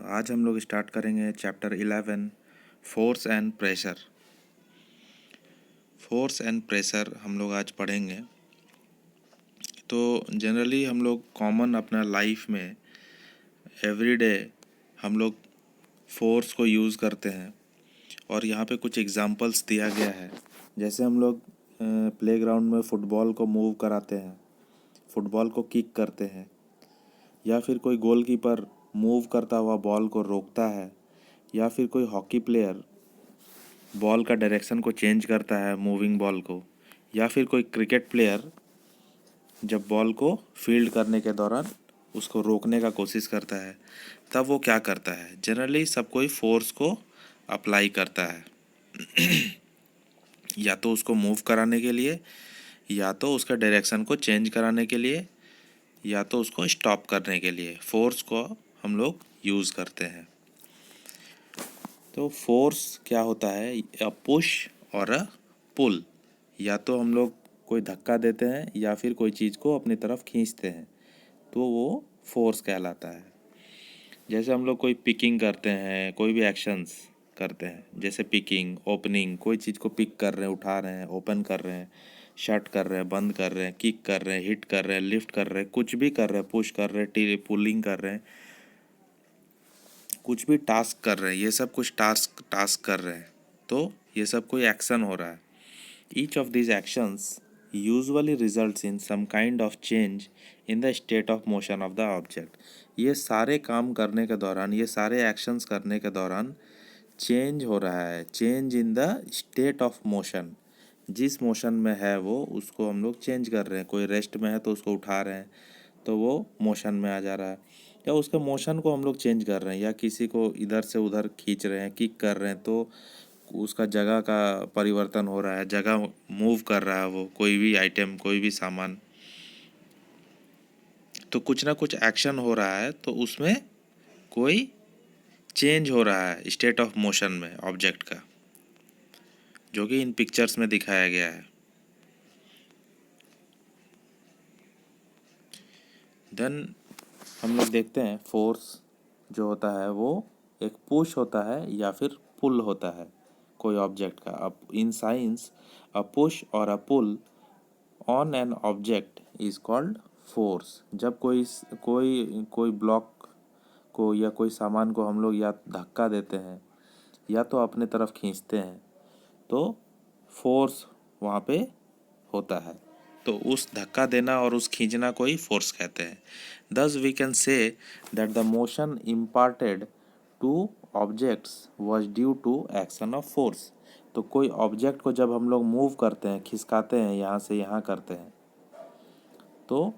आज हम लोग स्टार्ट करेंगे chapter 11 force and pressure. Force and pressure हम लोग आज पढ़ेंगे। तो जनरली हम लोग कॉमन अपना लाइफ में एवरीडे हम लोग फोर्स को यूज़ करते हैं और यहाँ पे कुछ एग्जांपल्स दिया गया है। जैसे हम लोग प्लेग्राउंड में फुटबॉल को मूव कराते हैं, फुटबॉल को किक करते हैं, या फिर कोई गोलकीपर मूव करता हुआ बॉल को रोकता है, या फिर कोई हॉकी प्लेयर बॉल का डायरेक्शन को चेंज करता है मूविंग बॉल को, या फिर कोई क्रिकेट प्लेयर जब बॉल को फील्ड करने के दौरान उसको रोकने का कोशिश करता है, तब वो क्या करता है। जनरली सब कोई फोर्स को अप्लाई करता है या तो उसको मूव कराने के लिए, या तो उसका डायरेक्शन को चेंज कराने के लिए, या तो उसको स्टॉप करने के लिए फोर्स को हम लोग यूज़ करते हैं। तो फोर्स क्या होता है, अ पुश और अ पुल। या तो हम लोग कोई धक्का देते हैं या फिर कोई चीज़ को अपनी तरफ खींचते हैं, तो वो फोर्स कहलाता है। जैसे हम लोग कोई पिकिंग करते हैं, कोई भी एक्शंस करते हैं, जैसे पिकिंग, ओपनिंग, कोई चीज़ को पिक कर रहे हैं, उठा रहे हैं, ओपन कर रहे हैं, शट कर रहे हैं, बंद कर रहे हैं, किक कर रहे हैं, हिट कर रहे हैं, लिफ्ट कर रहे हैं, कुछ भी कर रहे हैं, पुश कर रहे हैं, पुलिंग कर रहे हैं, कुछ भी टास्क कर रहे हैं, ये सब कुछ टास्क कर रहे हैं, तो ये सब कोई एक्शन हो रहा है। Each of these actions usually results in some kind of change in the state of motion of the object। ये सारे काम करने के दौरान, ये सारे एक्शंस करने के दौरान चेंज हो रहा है, change in the state of motion. जिस मोशन में है वो उसको हम लोग चेंज कर रहे हैं। कोई रेस्ट में है तो उसको उठा रहे हैं तो वो मोशन में आ जा रहा है, या उसके मोशन को हम लोग चेंज कर रहे हैं, या किसी को इधर से उधर खींच रहे हैं, किक कर रहे हैं, तो उसका जगह का परिवर्तन हो रहा है, जगह मूव कर रहा है वो, कोई भी आइटम, कोई भी सामान। तो कुछ ना कुछ एक्शन हो रहा है, तो उसमें कोई चेंज हो रहा है स्टेट ऑफ मोशन में ऑब्जेक्ट का, जो कि इन पिक्चर्स में दिखाया गया है। देन हम लोग देखते हैं फोर्स जो होता है वो एक पुश होता है या फिर पुल होता है कोई ऑब्जेक्ट का। अब in science a push or a pull on an object is called force. जब कोई कोई कोई ब्लॉक को या कोई सामान को हम लोग या धक्का देते हैं या तो अपने तरफ खींचते हैं, तो फोर्स वहाँ पे होता है। तो उस धक्का देना और उस खींचना को ही फोर्स कहते हैं। Thus we can say that the motion imparted to objects was due to action of force. तो कोई ऑब्जेक्ट को जब हम लोग मूव करते हैं, खिसकाते हैं, यहाँ से यहाँ करते हैं, तो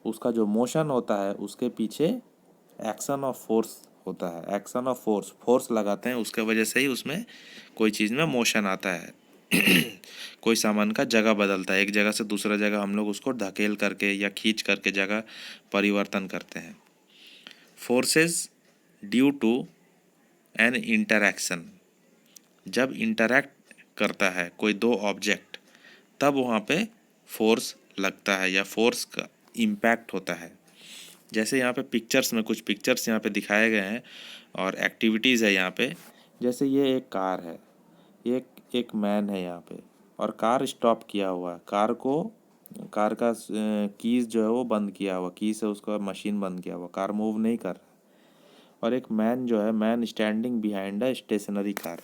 उसका जो मोशन होता है उसके पीछे एक्शन ऑफ फोर्स होता है। एक्शन ऑफ फोर्स, फोर्स लगाते हैं, उसके वजह से ही उसमें कोई चीज़ में मोशन आता है कोई सामान का जगह बदलता है, एक जगह से दूसरा जगह हम लोग उसको धकेल करके या खींच करके जगह परिवर्तन करते हैं। Forces due to an interaction, जब इंटरैक्ट करता है कोई दो ऑब्जेक्ट, तब वहाँ पे फोर्स लगता है या फोर्स का इम्पैक्ट होता है। जैसे यहाँ पे पिक्चर्स में कुछ पिक्चर्स यहाँ पे दिखाए गए हैं और एक्टिविटीज़ है यहाँ पे। जैसे ये एक कार है, एक एक मैन है यहाँ पे, और कार स्टॉप किया हुआ है। कार का कीज जो है वो बंद किया हुआ, की से उसका मशीन बंद किया हुआ, कार मूव नहीं कर रहा। और एक मैन जो है, man standing behind a stationary car.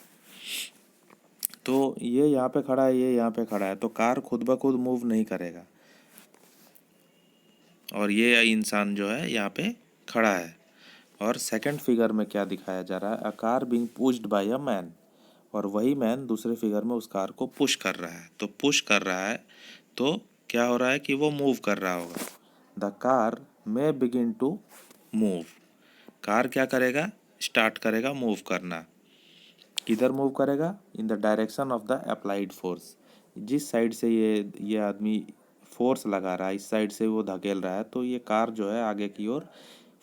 तो ये यहाँ पे खड़ा है, ये यहाँ पे खड़ा है, तो कार खुद ब खुद मूव नहीं करेगा, और ये इंसान जो है यहाँ पे खड़ा है। और सेकंड फिगर में क्या दिखाया जा रहा है, a car being pushed by a man, और वही मैन दूसरे फिगर में उस कार को पुश कर रहा है। तो पुश कर रहा है तो क्या हो रहा है कि वो मूव कर रहा होगा। The car may begin to move, car क्या करेगा, स्टार्ट करेगा मूव करना। किधर मूव करेगा, in the direction of the applied force. जिस साइड से ये आदमी फोर्स लगा रहा है, इस साइड से वो धकेल रहा है, तो ये कार जो है आगे की ओर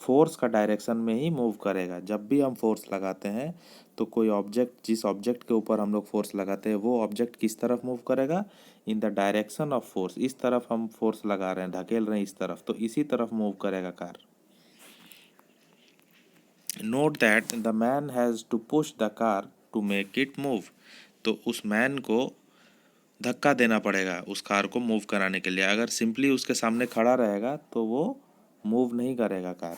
फोर्स का डायरेक्शन में ही मूव करेगा। जब भी हम फोर्स लगाते हैं तो कोई ऑब्जेक्ट, जिस ऑब्जेक्ट के ऊपर हम लोग फोर्स लगाते हैं वो ऑब्जेक्ट किस तरफ मूव करेगा, in the direction of force. इस तरफ हम फोर्स लगा रहे हैं, धकेल रहे हैं इस तरफ, तो इसी तरफ मूव करेगा car. Note that the man has to push the car to make it move. तो उस मैन को धक्का देना पड़ेगा उस कार को मूव कराने के लिए। अगर सिंपली उसके सामने खड़ा रहेगा तो वो मूव नहीं करेगा कार।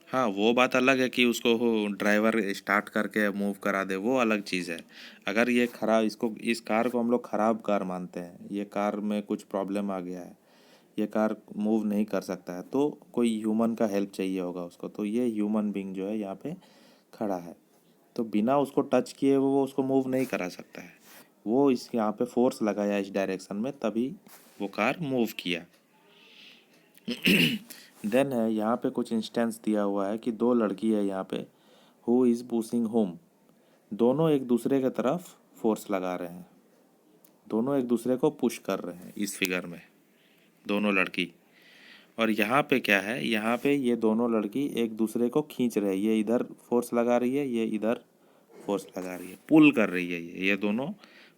हाँ, वो बात अलग है कि उसको ड्राइवर स्टार्ट करके मूव करा दे, वो अलग चीज़ है। अगर ये खराब, इसको, इस कार को हम लोग ख़राब कार मानते हैं, ये कार में कुछ प्रॉब्लम आ गया है, ये कार मूव नहीं कर सकता है, तो कोई ह्यूमन का हेल्प चाहिए होगा उसको। तो ये ह्यूमन बीइंग जो है यहाँ पे खड़ा है, तो बिना उसको टच किए वो उसको मूव नहीं करा सकता है। वो इस यहाँ पे फोर्स लगाया इस डायरेक्शन में, तभी वो कार मूव किया। देन है यहाँ पे कुछ इंस्टेंस दिया हुआ है कि दो लड़की है यहाँ पे, हु इज़ पुशिंग होम। दोनों एक दूसरे के तरफ फोर्स लगा रहे हैं, दोनों एक दूसरे को पुश कर रहे हैं इस फिगर में, दोनों लड़की। और यहाँ पे क्या है, यहाँ पे ये दोनों लड़की एक दूसरे को खींच रहे हैं, ये इधर फोर्स लगा रही है, ये इधर फोर्स लगा रही है, पुल कर रही है, ये दोनों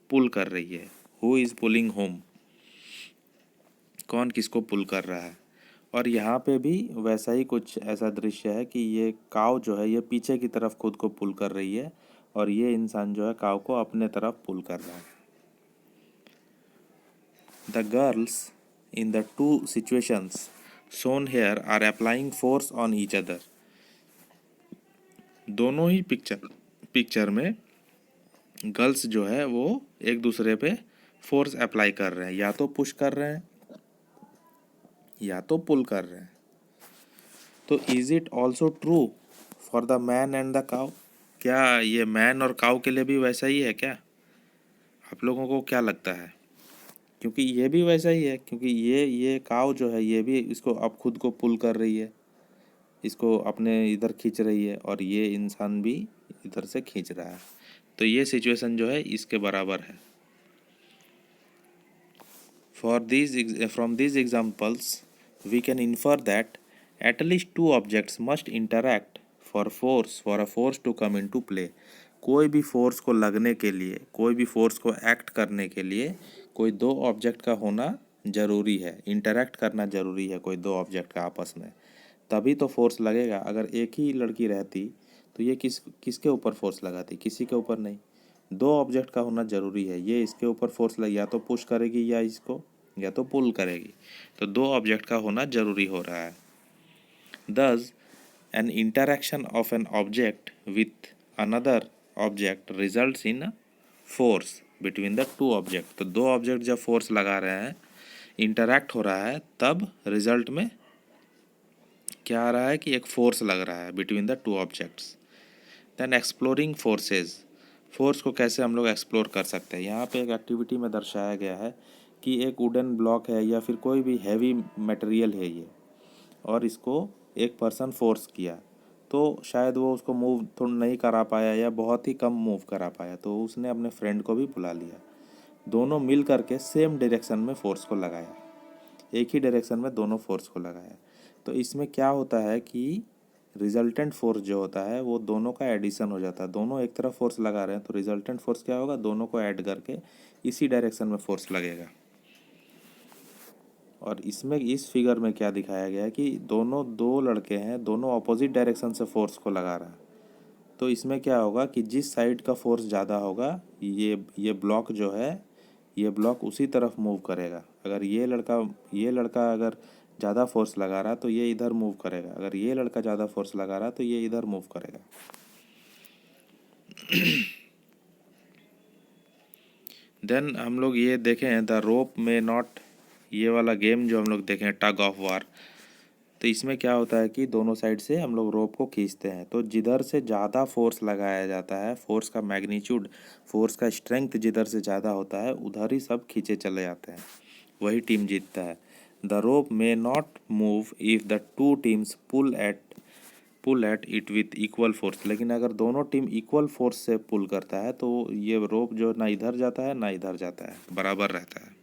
पुल कर रही है। हु इज़ पुलिंग होम, कौन किसको पुल कर रहा है। और यहाँ पे भी वैसा ही कुछ ऐसा दृश्य है कि ये काव जो है ये पीछे की तरफ खुद को पुल कर रही है, और ये इंसान जो है काव को अपने तरफ पुल कर रहा है। The girls in the two situations shown here are applying force on each other। दोनों ही पिक्चर में गर्ल्स जो है वो एक दूसरे पे फोर्स अप्लाई कर रहे हैं, या तो पुश कर रहे हैं या तो पुल कर रहे हैं। तो is it also true for the man and the cow, क्या ये मैन और काउ के लिए भी वैसा ही है क्या? आप लोगों को क्या लगता है? क्योंकि ये भी वैसा ही है, क्योंकि ये काउ जो है ये भी इसको अब खुद को पुल कर रही है, इसको अपने इधर खींच रही है, और ये इंसान भी इधर से खींच रहा है। तो ये सिचुएशन जो है इसके बराबर है। From these examples we can infer that at least two objects must interact for a force to come into play। कोई भी फोर्स को लगने के लिए, कोई भी फोर्स को एक्ट करने के लिए कोई दो ऑब्जेक्ट का होना ज़रूरी है, इंटरैक्ट करना ज़रूरी है कोई दो ऑब्जेक्ट का आपस में, तभी तो फोर्स लगेगा। अगर एक ही लड़की रहती तो ये किसके ऊपर फोर्स लगाती? किसी के ऊपर नहीं। दो ऑब्जेक्ट का होना ज़रूरी है, ये इसके ऊपर फोर्स लग, या तो पुश करेगी या इसको, या तो पुल करेगी, तो दो ऑब्जेक्ट का होना ज़रूरी हो रहा है। Thus an interaction of an object with another object results in a force between the two object। तो दो ऑब्जेक्ट जब फोर्स लगा रहे हैं, इंटरैक्ट हो रहा है, तब रिजल्ट में क्या आ रहा है कि एक फोर्स लग रहा है between the two objects. Then exploring forces, force को कैसे हम लोग एक्सप्लोर कर सकते हैं। यहाँ पे एक एक्टिविटी में दर्शाया गया है कि एक वुडन ब्लॉक है या फिर कोई भी हैवी मटेरियल है ये, और इसको एक पर्सन फोर्स किया, तो शायद वो उसको मूव थोड़ा नहीं करा पाया या बहुत ही कम मूव करा पाया, तो उसने अपने फ्रेंड को भी बुला लिया, दोनों मिल करके सेम डायरेक्शन में फोर्स को लगाया, एक ही डायरेक्शन में दोनों फोर्स को लगाया। तो इसमें क्या होता है कि रिजल्टेंट फोर्स जो होता है वो दोनों का एडिशन हो जाता है। दोनों एक तरफ फोर्स लगा रहे हैं तो रिजल्टेंट फोर्स क्या होगा, दोनों को ऐड करके इसी डायरेक्शन में फोर्स लगेगा। और इसमें इस फिगर में क्या दिखाया गया है कि दोनों दो लड़के हैं, दोनों अपोजिट डायरेक्शन से फोर्स को लगा रहा है। तो इसमें क्या होगा कि जिस साइड का फोर्स ज़्यादा होगा, ये ब्लॉक जो है, ये ब्लॉक उसी तरफ मूव करेगा। अगर ये लड़का अगर ज़्यादा फोर्स लगा रहा तो ये इधर मूव करेगा, अगर ये लड़का ज़्यादा फोर्स लगा रहा तो ये इधर मूव करेगा। देन हम लोग ये देखें द रोप में नॉट, ये वाला गेम जो हम लोग देखें टग ऑफ वार, तो इसमें क्या होता है कि दोनों साइड से हम लोग रोप को खींचते हैं, तो जिधर से ज़्यादा फोर्स लगाया जाता है, फोर्स का मैग्नीट्यूड, फोर्स का स्ट्रेंथ जिधर से ज़्यादा होता है उधर ही सब खींचे चले जाते हैं, वही टीम जीतता है। The rope may not move if the two teams pull at it with equal force. लेकिन अगर दोनों टीम इक्वल फोर्स से पुल करता है तो ये रोप जो ना इधर जाता है ना इधर जाता है, बराबर रहता है।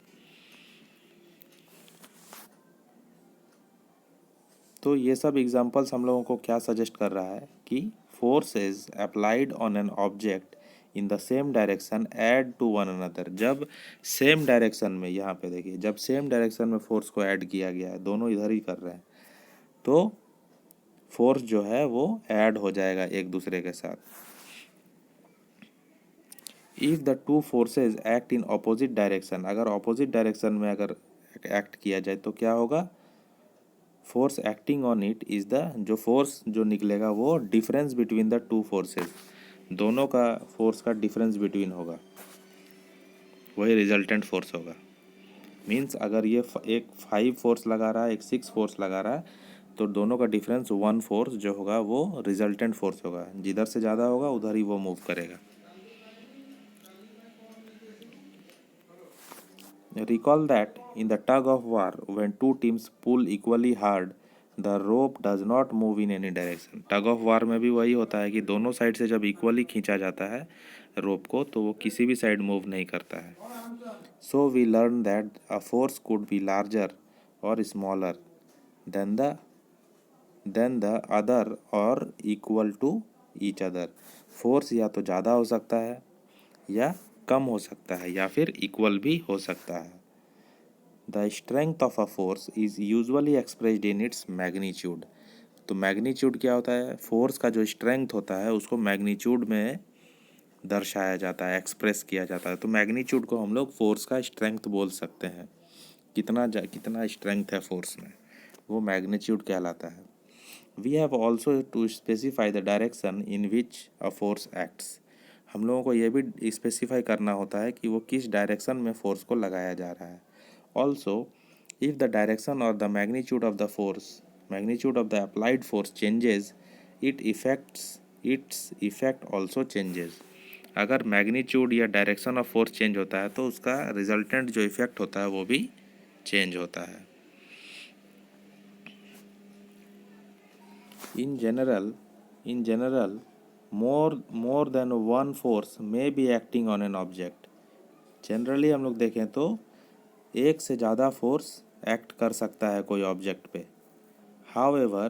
तो ये सब एग्जांपल्स हम लोगों को क्या सजेस्ट कर रहा है कि force is applied on an object in the same direction add to one another. जब सेम डायरेक्शन में, यहाँ पे देखिए, जब सेम डायरेक्शन में फोर्स को ऐड किया गया है, दोनों इधर ही कर रहे हैं, तो फोर्स जो है वो ऐड हो जाएगा एक दूसरे के साथ। If the two forces act in opposite direction, अगर अपोजिट डायरेक्शन में अगर एक्ट किया जाए तो क्या होगा, force acting on it is the, जो फोर्स जो निकलेगा वो difference between the two forces, दोनों का फोर्स का डिफरेंस बिटवीन होगा, वही रिजल्टेंट फोर्स होगा। मीन्स अगर ये एक 5 फोर्स लगा रहा है, एक 6 फोर्स लगा रहा है, तो दोनों का डिफरेंस 1 फोर्स जो होगा वो रिजल्टेंट फोर्स होगा, जिधर से ज़्यादा होगा उधर ही वो मूव करेगा। Recall that in the tug of war, when two teams pull equally hard, the rope does not move in any direction. Tug of war में भी वही होता है कि दोनों साइड से जब इक्वली खींचा जाता है रोप को तो वो किसी भी साइड मूव नहीं करता है। So we learn that a force could be larger और स्मॉलर देन द अदर और equal to each other. Force या तो ज़्यादा हो सकता है या कम हो सकता है या फिर इक्वल भी हो सकता है। The strength of a force is usually expressed in its magnitude. तो मैग्नीट्यूड क्या होता है, फोर्स का जो स्ट्रेंथ होता है उसको मैग्नीट्यूड में दर्शाया जाता है, एक्सप्रेस किया जाता है। तो मैग्नीट्यूड को हम लोग फोर्स का स्ट्रेंथ बोल सकते हैं, कितना स्ट्रेंथ है फोर्स में, वो मैग्नीट्यूड कहलाता है। We have also to specify the direction in which a force acts. हम लोगों को ये भी स्पेसिफाई करना होता है कि वो किस डायरेक्शन में फोर्स को लगाया जा रहा है। ऑल्सो इफ द डायरेक्शन और the magnitude of the force, magnitude of the applied force changes, its effect also changes. अगर मैग्नीट्यूड या डायरेक्शन ऑफ फोर्स चेंज होता है तो उसका रिजल्टेंट जो इफेक्ट होता है वो भी चेंज होता है। In general, more than one force may be acting on an object. Generally हम लोग देखें तो एक से ज़्यादा फोर्स एक्ट कर सकता है कोई ऑब्जेक्ट पे। However,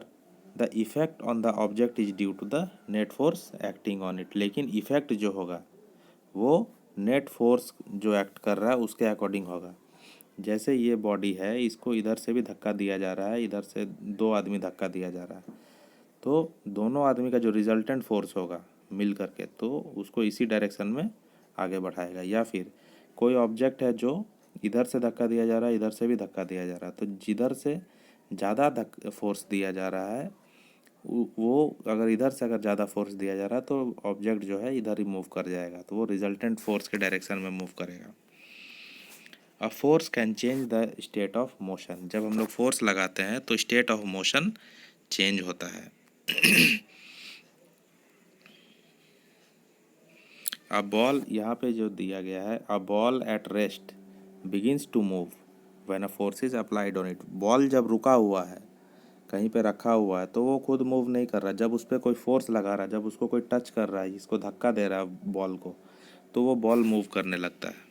the effect on the object is due to the net force acting on it. लेकिन इफेक्ट जो होगा वो नेट फोर्स जो एक्ट कर रहा है उसके अकॉर्डिंग होगा। जैसे ये बॉडी है, इसको इधर से भी धक्का दिया जा रहा है, इधर से 2 आदमी धक्का दिया जा रहा है, तो दोनों आदमी का जो रिजल्टेंट फोर्स होगा मिल करके तो उसको इसी डायरेक्शन में आगे बढ़ाएगा। या फिर कोई ऑब्जेक्ट है जो इधर से धक्का दिया जा रहा है, इधर से भी धक्का दिया जा रहा है, तो जिधर से ज़्यादा फोर्स दिया जा रहा है वो अगर इधर से अगर ज़्यादा फोर्स दिया जा रहा है तो ऑब्जेक्ट जो है इधर ही मूव कर जाएगा, तो वो रिजल्टेंट फोर्स के डायरेक्शन में मूव करेगा। A force can change the state of motion. जब हम लोग फोर्स लगाते हैं तो स्टेट ऑफ मोशन चेंज होता है। अ बॉल, यहाँ पे जो दिया गया है, a ball at rest begins to move when a force is applied on it. Ball जब रुका हुआ है, कहीं पे रखा हुआ है, तो वो खुद मूव नहीं कर रहा। जब उस पर कोई फोर्स लगा रहा है, जब उसको कोई टच कर रहा है, इसको धक्का दे रहा है बॉल को, तो वो बॉल मूव करने लगता है।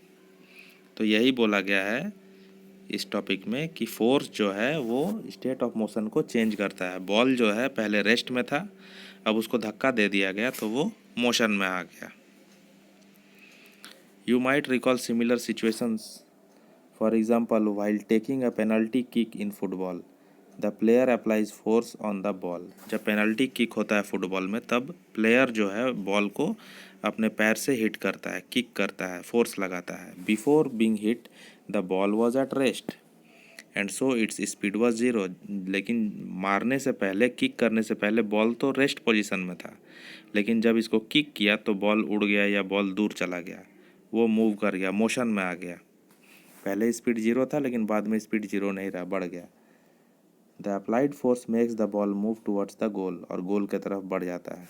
तो यही बोला गया है इस टॉपिक में कि फोर्स जो है वो स्टेट ऑफ मोशन को चेंज करता है। बॉल जो है पहले रेस्ट में था, अब उसको धक्का दे दिया गया तो वो मोशन में आ गया। You might recall similar situations. For example, while taking a penalty kick in football, the player applies force on the ball. जब पेनल्टी किक होता है फुटबॉल में तब प्लेयर जो है बॉल को अपने पैर से हिट करता है, किक करता है, फोर्स लगाता है। Before being hit the ball was at rest and so its speed was zero. लेकिन मारने से पहले, किक करने से पहले बॉल तो रेस्ट पोजीशन में था, लेकिन जब इसको किक किया तो बॉल उड़ गया या बॉल दूर चला गया, वो मूव कर गया, मोशन में आ गया। पहले स्पीड 0 था लेकिन बाद में स्पीड 0 नहीं रहा, बढ़ गया। The applied force makes the ball move towards the goal, और गोल की तरफ बढ़ जाता है।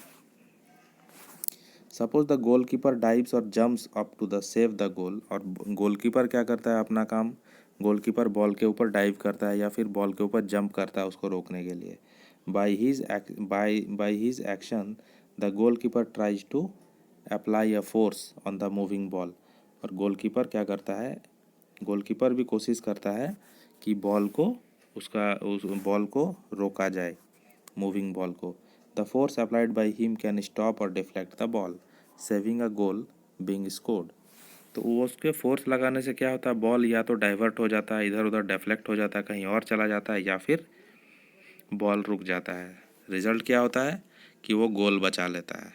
सपोज द गोलकीपर डाइव्स और jumps up to the save the goal, और गोलकीपर क्या करता है अपना काम, गोलकीपर बॉल के ऊपर डाइव करता है या फिर बॉल के ऊपर जंप करता है उसको रोकने के लिए। By his action the goalkeeper tries to apply a force on the moving ball. और गोलकीपर क्या करता है, गोलकीपर भी कोशिश करता है कि बॉल को उस बॉल को रोका जाए, मूविंग बॉल को। The force applied by him can stop or deflect the ball, saving a goal being scored. तो वो उसके फोर्स लगाने से क्या होता है, बॉल या तो डाइवर्ट हो जाता है, इधर उधर डिफ्लेक्ट हो जाता है, कहीं और चला जाता है, या फिर बॉल रुक जाता है। रिजल्ट क्या होता है कि वो गोल बचा लेता है।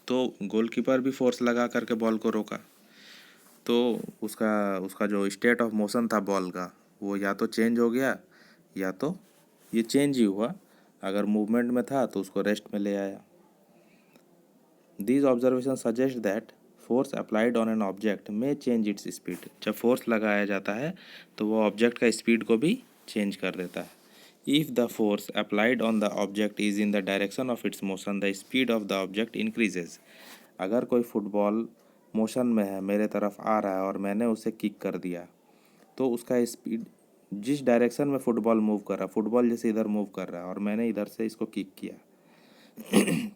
तो गोलकीपर भी फोर्स लगा करके बॉल को रोका, तो उसका उसका जो स्टेट ऑफ मोशन था बॉल का, वो या तो चेंज हो गया या तो ये चेंज ही हुआ। अगर मूवमेंट में था तो उसको रेस्ट में ले आया। These observations suggest that force applied on an object may change its speed. जब फोर्स लगाया जाता है तो वो ऑब्जेक्ट का स्पीड को भी चेंज कर देता है। If the force applied on the object is in the direction of its motion, the speed of the object increases. अगर कोई फुटबॉल मोशन में है, मेरे तरफ आ रहा है और मैंने उसे किक कर दिया, तो उसका स्पीड, जिस डायरेक्शन में फुटबॉल मूव कर रहा है, फुटबॉल जैसे इधर मूव कर रहा है और मैंने इधर से इसको किक किया,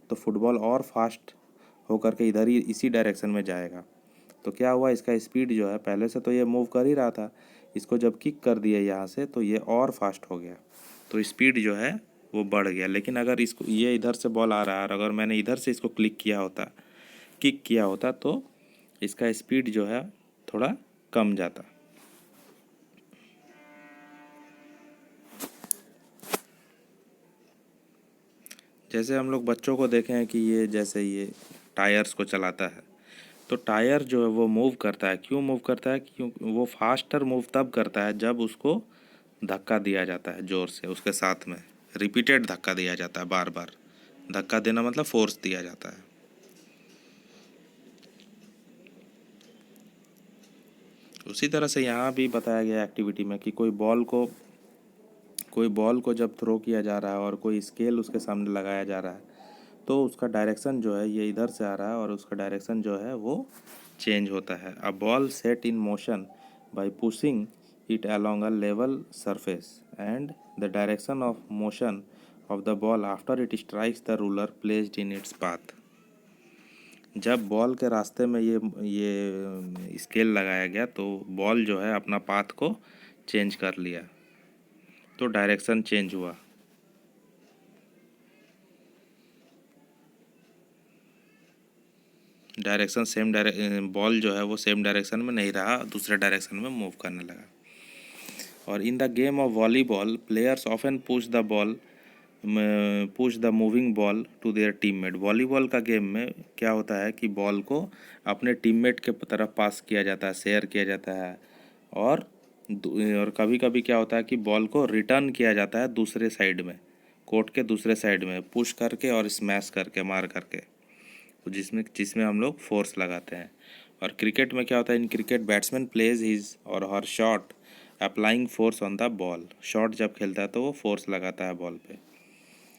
तो फुटबॉल और फास्ट होकर के इधर ही इसी डायरेक्शन में जाएगा। तो क्या हुआ, इसका स्पीड जो है, पहले से तो ये मूव कर ही रहा था, इसको जब किक कर दिया यहाँ से तो ये और फास्ट हो गया, तो स्पीड जो है वो बढ़ गया। लेकिन अगर इसको, ये इधर से बॉल आ रहा है और अगर मैंने इधर से इसको किक किया होता तो इसका स्पीड जो है थोड़ा कम जाता। जैसे हम लोग बच्चों को देखे हैं कि ये जैसे ये टायर्स को चलाता है, तो टायर जो है वो मूव करता है। क्यों मूव करता है? क्यों वो फास्टर मूव तब करता है जब उसको धक्का दिया जाता है ज़ोर से, उसके साथ में रिपीटेड धक्का दिया जाता है, बार बार धक्का देना मतलब फोर्स दिया जाता है। उसी तरह से यहाँ भी बताया गया एक्टिविटी में कि कोई बॉल को जब थ्रो किया जा रहा है और कोई स्केल उसके सामने लगाया जा रहा है, तो उसका डायरेक्शन जो है ये इधर से आ रहा है और उसका डायरेक्शन जो है वो चेंज होता है। A ball set in motion bye pushing it along a level surface and the direction of motion of the ball after it strikes the ruler placed in its path. जब ball के रास्ते में ये scale लगाया गया तो ball जो है अपना पाथ को चेंज कर लिया, तो डायरेक्शन चेंज हुआ। बॉल जो है वो सेम डायरेक्शन में नहीं रहा, दूसरे डायरेक्शन में मूव करने लगा। और in the game of volleyball players often push the moving ball to their teammate. Volleyball का गेम में क्या होता है कि बॉल को अपने टीममेट के तरफ पास किया जाता है, शेयर किया जाता है, और कभी कभी क्या होता है कि बॉल को रिटर्न किया जाता है दूसरे साइड में, कोर्ट के दूसरे साइड में पुश करके और स्मैश करके, मार करके, जिसमें जिसमें हम लोग फोर्स लगाते हैं। और क्रिकेट में क्या होता है, in cricket batsman plays his or her shot applying force on the ball. Shot जब खेलता है तो वो फोर्स लगाता है बॉल पे।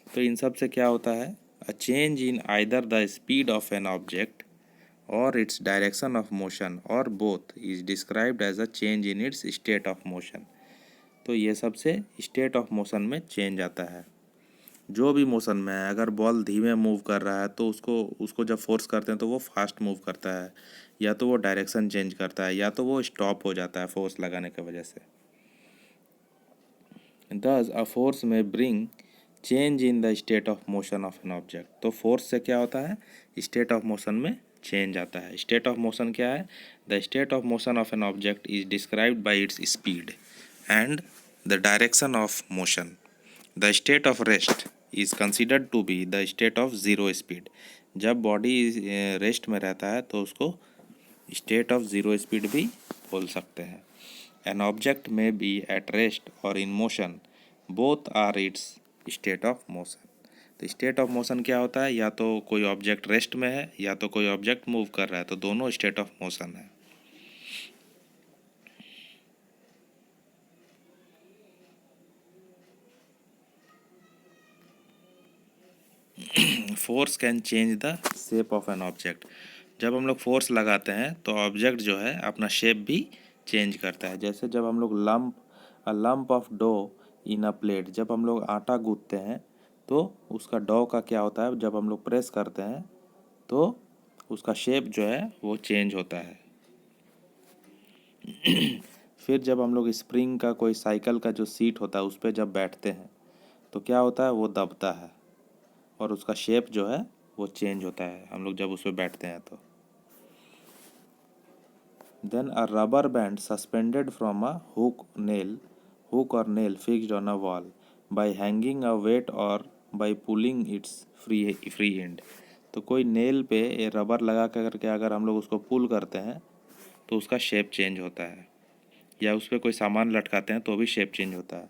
तो इन सब से क्या होता है, a change in either the speed of an object और इट्स डायरेक्शन ऑफ मोशन और both is described as a change in its state of motion. तो ये सब से स्टेट ऑफ मोशन में चेंज आता है। जो भी मोशन में है, अगर बॉल धीमे मूव कर रहा है तो उसको उसको जब फोर्स करते हैं तो वो फास्ट मूव करता है, या तो वो डायरेक्शन चेंज करता है, या तो वो स्टॉप हो जाता है फोर्स लगाने की वजह से। Thus a force may bring change in the state of motion of an object। तो फोर्स से क्या होता है, स्टेट ऑफ मोशन में चेंज आता है। स्टेट ऑफ मोशन क्या है? The state of motion of an object is described by its speed and the direction of motion. The state of rest is considered to be the state of zero speed. जब body rest में रहता है तो उसको state of zero speed भी बोल सकते हैं। An object may be at rest or in motion, both are its state of motion। तो स्टेट ऑफ मोशन क्या होता है, या तो कोई ऑब्जेक्ट रेस्ट में है या तो कोई ऑब्जेक्ट मूव कर रहा है, तो दोनों स्टेट ऑफ मोशन है। Force can change the shape of an object. जब हम लोग फोर्स लगाते हैं तो ऑब्जेक्ट जो है अपना शेप भी चेंज करता है। जैसे जब हम लोग lump of dough in a plate, जब हम लोग आटा गूंथते हैं तो उसका डो का क्या होता है, जब हम लोग प्रेस करते हैं तो उसका शेप जो है वो चेंज होता है। फिर जब हम लोग स्प्रिंग का, कोई साइकिल का जो सीट होता है उस पर जब बैठते हैं तो क्या होता है, वो दबता है और उसका शेप जो है वो चेंज होता है हम लोग जब उस पर बैठते हैं तो। Then a rubber band suspended from a hook or nail fixed on a wall. By hanging a weight or by pulling its free end. तो कोई नेल पे ये रबर लगा करके अगर हम लोग उसको पुल करते हैं तो उसका शेप चेंज होता है, या उस पर कोई सामान लटकाते हैं तो भी शेप चेंज होता है,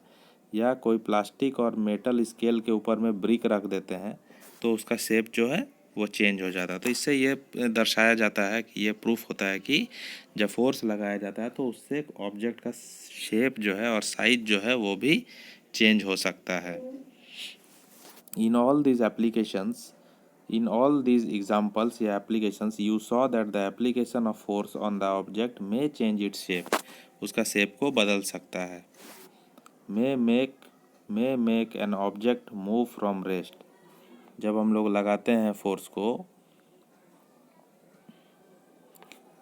या कोई प्लास्टिक और मेटल स्केल के ऊपर में ब्रिक रख देते हैं तो उसका शेप जो है वो चेंज हो जाता है। तो इससे ये दर्शाया जाता है कि ये प्रूफ होता है कि जब फोर्स लगाया जाता है तो उससे ऑब्जेक्ट का शेप जो है और साइज जो है वो भी चेंज हो सकता है। In all these applications, in all these examples या applications, you saw that the application of force on the object may change its shape. उसका शेप को बदल सकता है। may make an object move from rest. जब हम लोग लगाते हैं फोर्स को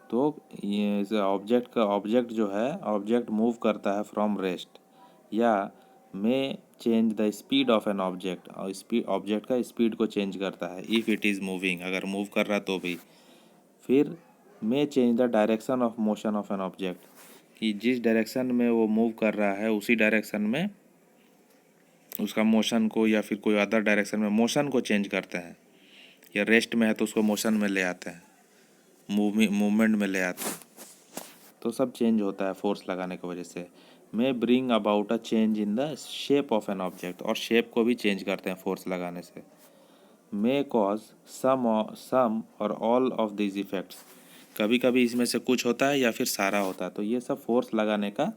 तो ये ऑब्जेक्ट जो है ऑब्जेक्ट मूव करता है फ्रॉम रेस्ट, या मे change the speed of an object, और स्पीड ऑब्जेक्ट का स्पीड को चेंज करता है इफ़ इट इज़ मूविंग, अगर मूव कर रहा तो भी। फिर मे change the direction of motion of an object, कि जिस डायरेक्शन में वो मूव कर रहा है उसी डायरेक्शन में उसका मोशन को, या फिर कोई अदर डायरेक्शन में मोशन को चेंज करते हैं, या रेस्ट में है तो उसको मोशन में ले आते हैं, मूवमेंट में ले आते हैं। तो सब चेंज होता है फोर्स लगाने की वजह से। मे bring about a change in the shape of an object, और शेप को भी चेंज करते हैं फोर्स लगाने से। मे कॉज सम और ऑल ऑफ दिस इफेक्ट्स, कभी कभी इसमें से कुछ होता है या फिर सारा होता है। तो ये सब फोर्स लगाने का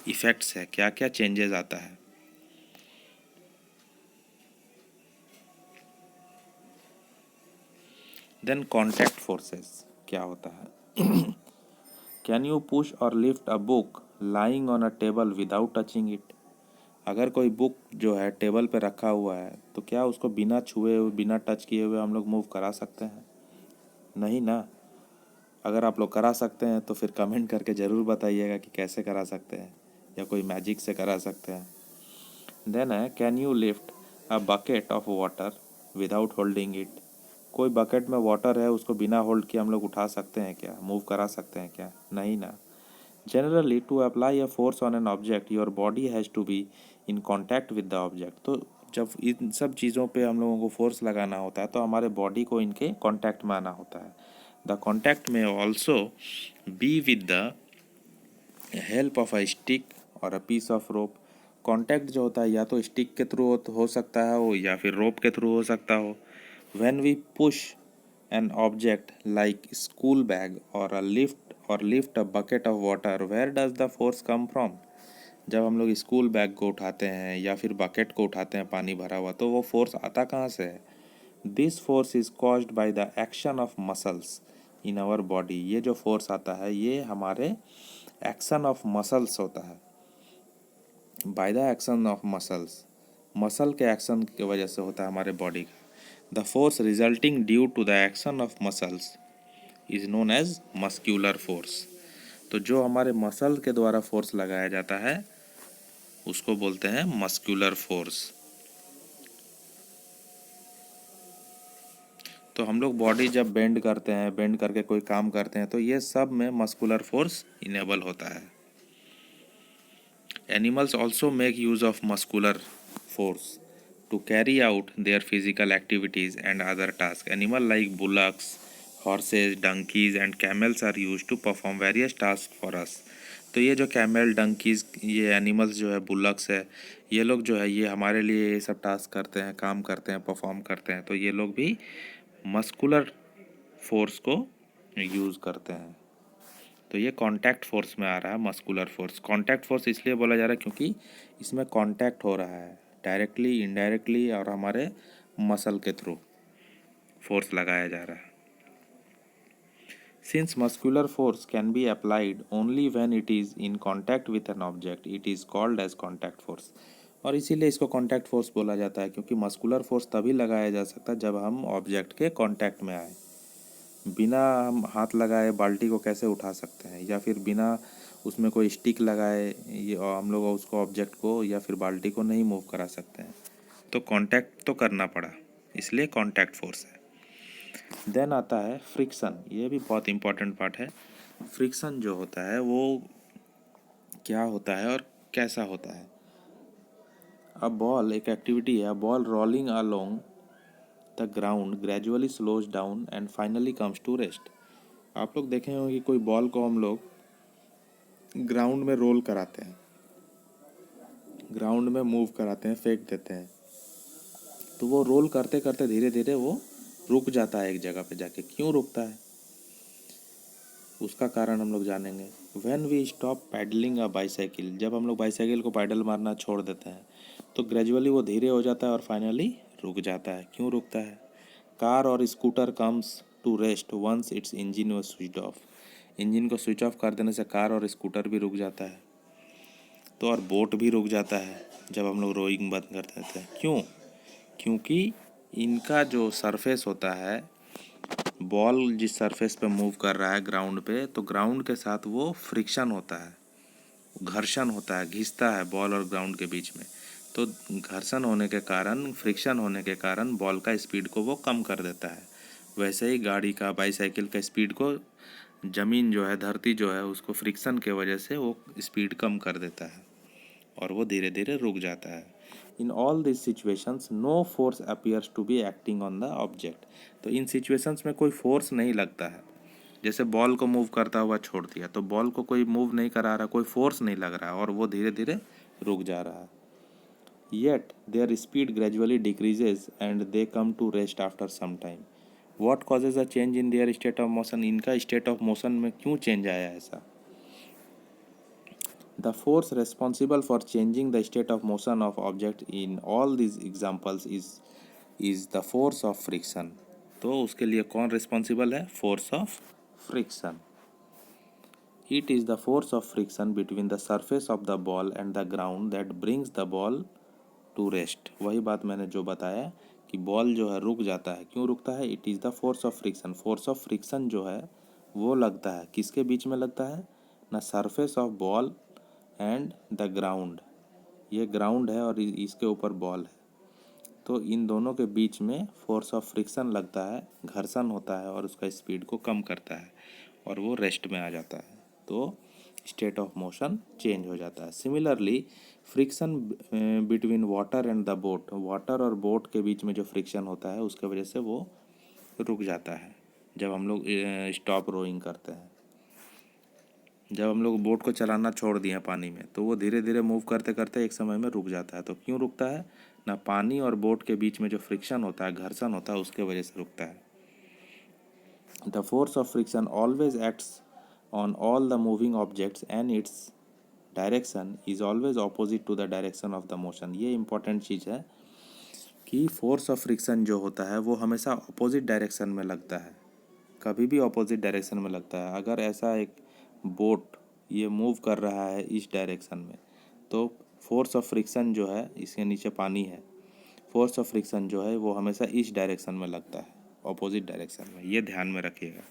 इफेक्ट्स है, क्या क्या चेंजेस आता है। देन कॉन्टैक्ट फोर्सेस क्या होता है। कैन यू पुश और lift a book lying on a table without touching it. अगर कोई बुक जो है टेबल पे रखा हुआ है तो क्या उसको बिना छुए हुए बिना टच किए हुए हम लोग मूव करा सकते हैं? नहीं ना। अगर आप लोग करा सकते हैं तो फिर कमेंट करके ज़रूर बताइएगा कि कैसे करा सकते हैं, या कोई मैजिक से करा सकते हैं। देन है can you lift a bucket of water without holding it. कोई बकेट में वाटर है उसको बिना होल्ड किए हम लोग उठा सकते हैं क्या, मूव करा सकते हैं क्या? नहीं ना। Generally to apply a force on an object your body has to be in contact with the object. तो जब इन सब चीज़ों पे हम लोगों को फोर्स लगाना होता है तो हमारे बॉडी को इनके कॉन्टैक्ट में आना होता है। The contact may also be with the help of a stick or a piece of rope. Contact जो होता है या तो स्टिक के थ्रू हो सकता है हो, या फिर रोप के थ्रू हो सकता हो। When we push an object like school bag or lift a bucket of water, where does the force come from. जब हम लोग स्कूल बैग को उठाते हैं या फिर बकेट को उठाते हैं पानी भरा हुआ, तो वो फोर्स आता कहाँ से है? This force is caused by the action of muscles in our body. ये जो फोर्स आता है ये हमारे एक्शन ऑफ मसल्स होता है। By the action of muscles, muscle के एक्शन की वजह से होता है हमारे बॉडी का। The force resulting due to the action of muscles is known as muscular force. तो जो हमारे मसल के द्वारा फोर्स लगाया जाता है उसको बोलते हैं मस्क्यूलर फोर्स। तो हम लोग बॉडी जब बेंड करते हैं, बेंड करके कोई काम करते हैं, तो ये सब में मस्कुलर फोर्स इनेबल होता है। Animals also make use of muscular force to carry out their physical activities and other task. Animal like bullocks, horses, donkeys and camels are use to perform various task for us. तो ये जो camel, donkeys, ये animals जो है, bullocks है, ये लोग जो है ये हमारे लिए ये सब टास्क करते हैं, काम करते हैं, परफॉर्म करते हैं। तो ये लोग भी मस्कुलर फोर्स को यूज़ करते हैं। तो ये कॉन्टैक्ट फोर्स में आ रहा है मस्कुलर फोर्स। कॉन्टैक्ट फोर्स इसलिए बोला जा रहा है क्योंकि इसमें कॉन्टैक्ट हो रहा है डायरेक्टली, इनडायरेक्टली, और हमारे मसल के थ्रू फोर्स लगाया जा रहा है। Since muscular force can be applied only when it is in contact with an object, it is called as contact force. और इसीलिए इसको कॉन्टैक्ट फोर्स बोला जाता है, क्योंकि मस्कुलर फोर्स तभी लगाया जा सकता है जब हम ऑब्जेक्ट के कॉन्टैक्ट में आए। बिना हम हाथ लगाए बाल्टी को कैसे उठा सकते हैं, या फिर बिना उसमें कोई स्टिक लगाए ये हम लोग उसको ऑब्जेक्ट को या फिर बाल्टी को नहीं मूव करा सकते हैं। तो कांटेक्ट तो करना पड़ा, इसलिए कांटेक्ट फोर्स है। देन आता है फ्रिक्शन। ये भी बहुत इंपॉर्टेंट पार्ट है। फ्रिक्शन जो होता है वो क्या होता है और कैसा होता है। अ बॉल एक एक्टिविटी है, ball rolling along the ground gradually slows down and finally comes to rest. आप लोग देखे होंगे कि कोई बॉल को हम लोग ग्राउंड में रोल कराते हैं, ग्राउंड में मूव कराते हैं, फेंक देते हैं, तो वो रोल करते करते धीरे धीरे वो रुक जाता है एक जगह पे जाके। क्यों रुकता है उसका कारण हम लोग जानेंगे। When we stop pedalling a bicycle, जब हम लोग बाईसाइकिल को पैडल मारना छोड़ देते हैं तो ग्रेजुअली वो धीरे हो जाता है और फाइनली रुक जाता है। क्यों रुकता है। कार और scooter comes to rest once its engine was switch off, engine को स्विच ऑफ कर देने से कार और स्कूटर भी रुक जाता है। तो और बोट भी रुक जाता है जब हम लोग रोइंग बंद कर देते हैं। क्यों, क्योंकि इनका जो सरफेस होता है, बॉल जिस सरफेस पे मूव कर रहा है ग्राउंड पे, तो ग्राउंड के साथ वो फ्रिक्शन होता है, घर्षण होता है, घिसता है बॉल और ग्राउंड के बीच में। तो घर्षण होने के कारण, फ्रिक्शन होने के कारण बॉल का स्पीड को वो कम कर देता है। वैसे ही गाड़ी का, बाईसाइकिल का स्पीड को ज़मीन जो है, धरती जो है, उसको फ्रिक्शन के वजह से वो स्पीड कम कर देता है और वो धीरे धीरे रुक जाता है। In all this situations no force appears to be acting on the object. तो इन सिचुएशंस में कोई फोर्स नहीं लगता है। जैसे बॉल को मूव करता हुआ छोड़ दिया तो बॉल को कोई मूव नहीं करा रहा, कोई फोर्स नहीं लग रहा और वो धीरे धीरे रुक जा रहा है। Yet their speed gradually decreases and they come to rest after some time. What causes a change in their state of motion, इनका स्टेट ऑफ मोशन में क्यों चेंज आया ऐसा। The force responsible for changing the state of motion of object in all these examples is the force of friction। तो उसके लिए कौन responsible है, force of friction. It is the force of friction between the surface of the ball and the ground that brings the ball to rest। वही बात मैंने जो बताया कि बॉल जो है रुक जाता है। क्यों रुकता है, it is the force of friction. Force of friction जो है वो लगता है किसके बीच में लगता है ना, surface of ball and the ground. ये ग्राउंड है और इसके ऊपर बॉल है, तो इन दोनों के बीच में फोर्स ऑफ फ्रिक्शन लगता है, घर्षण होता है और उसका स्पीड को कम करता है और वो रेस्ट में आ जाता है, तो स्टेट ऑफ मोशन चेंज हो जाता है। Similarly friction between water and the boat, water और बोट के बीच में जो फ्रिक्शन होता है उसके वजह से वो रुक जाता है जब हम लोग स्टॉप रोइंग करते हैं। जब हम लोग बोट को चलाना छोड़ दिए पानी में तो वो धीरे धीरे मूव करते करते एक समय में रुक जाता है। तो क्यों रुकता है ना, पानी और बोट के बीच में जो फ्रिक्शन होता है, घर्षण होता है, उसके वजह से रुकता है। The force of friction always acts on all the moving objects and its direction is always opposite to the direction of the motion. ये इंपॉर्टेंट चीज़ है कि फोर्स ऑफ फ्रिक्शन जो होता है वो हमेशा अपोजिट डायरेक्शन में लगता है, कभी भी अपोजिट डायरेक्शन में लगता है। अगर ऐसा एक बोट ये मूव कर रहा है इस डायरेक्शन में, तो फोर्स ऑफ फ्रिक्शन जो है, इसके नीचे पानी है, फोर्स ऑफ फ्रिक्शन जो है वो हमेशा इस डायरेक्शन में लगता है, अपोजिट डायरेक्शन में। ये ध्यान में रखिएगा।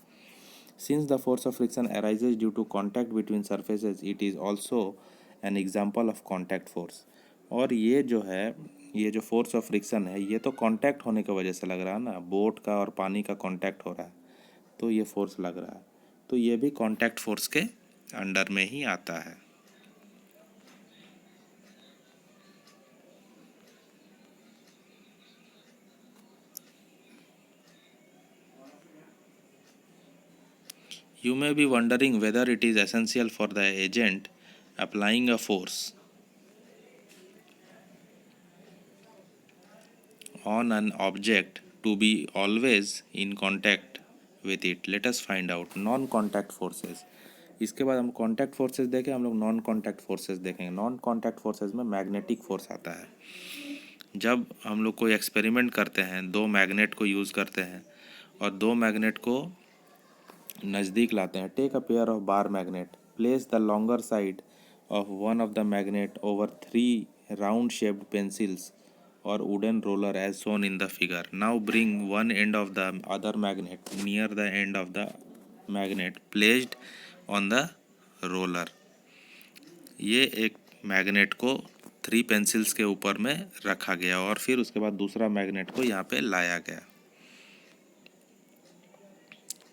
Since the force of friction arises due to contact between surfaces, it is also an example of contact force. और ये जो है, ये जो फोर्स ऑफ फ्रिक्शन है, ये तो कॉन्टैक्ट होने की वजह से लग रहा है ना, बोट का और पानी का कॉन्टैक्ट हो रहा है तो ये फोर्स लग रहा है, तो ये भी कॉन्टैक्ट फोर्स के अंडर में ही आता है। You may be wondering whether it is essential for the agent applying a force on an object to be always in contact with it। Let us find out non contact forces. इसके बाद हम contact forces देखें, हम लोग non contact forces देखेंगे। Non contact forces में magnetic force आता है। जब हम लोग कोई एक्सपेरिमेंट करते हैं, दो मैग्नेट को यूज़ करते हैं और दो मैग्नेट को नज़दीक लाते हैं। Take a pair of bar magnet, place the longer side of one of the magnet over 3 round shaped pencils or wooden roller as shown in the figure। Now bring one end of the other magnet near the end of the magnet placed on the roller। ये एक magnet को 3 pencils के ऊपर में रखा गया और फिर उसके बाद दूसरा मैग्नेट को यहाँ पे लाया गया।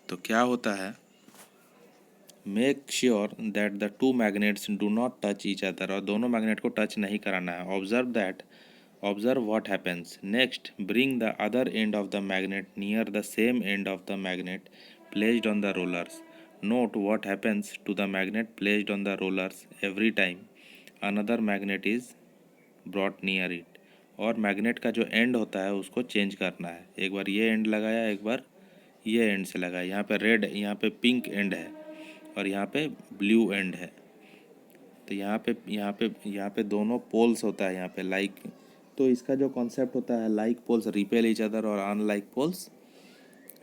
तो क्या होता है, make sure that the two magnets do not touch each other, और दोनों मैग्नेट को टच नहीं कराना है। Observe that Observe what happens. Next, bring the other end of the magnet near the same end of the magnet placed on the rollers. Note what happens to the magnet placed on the rollers every time another magnet is brought near it. और magnet का जो and होता है उसको change करना है। एक बार ये एंड लगाया, एक बार ये एंड से लगाया। यहाँ पे रेड, यहाँ पे पिंक एंड है और यहाँ पे ब्लू एंड है। तो यहाँ पे दोनों पोल्स होता है यहाँ पे लाइक। तो इसका जो कॉन्सेप्ट होता है, like poles repel each other or unlike poles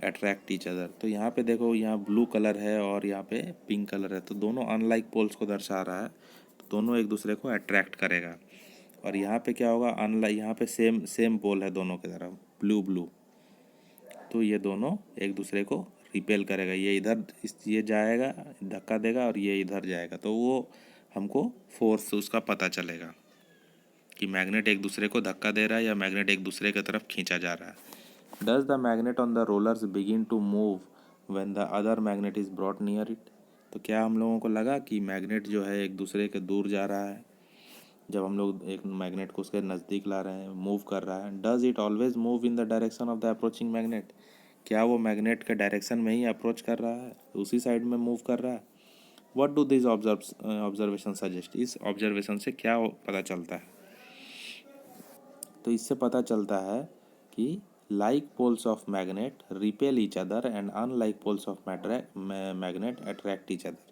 attract each other. तो यहाँ पे देखो, यहाँ ब्लू कलर है और यहाँ पे पिंक कलर है, तो दोनों अनलाइक पोल्स को दर्शा रहा है। तो दोनों एक दूसरे को अट्रैक्ट करेगा। और यहाँ पे क्या होगा, अनलाइक, यहाँ पे सेम सेम पोल है दोनों की तरफ, ब्लू ब्लू। तो ये दोनों एक दूसरे को रिपेल करेगा। ये इधर ये जाएगा, धक्का देगा, और ये इधर जाएगा। तो वो हमको फोर्स उसका पता चलेगा कि मैग्नेट एक दूसरे को धक्का दे रहा है या मैग्नेट एक दूसरे की तरफ खींचा जा रहा है। Does the magnet on the rollers begin to move when the other magnet is brought near it. तो क्या हम लोगों को लगा कि मैग्नेट जो है एक दूसरे के दूर जा रहा है जब हम लोग एक मैग्नेट को उसके नज़दीक ला रहे हैं, मूव कर रहा है। Does it always move in the direction of the approaching magnet. क्या वो मैग्नेट के डायरेक्शन में ही अप्रोच कर रहा है, उसी साइड में मूव कर रहा है। What do this observation suggest. इस ऑब्जर्वेशन से क्या पता चलता है। तो इससे पता चलता है कि like poles of magnet repel each other and unlike poles of magnet attract each other.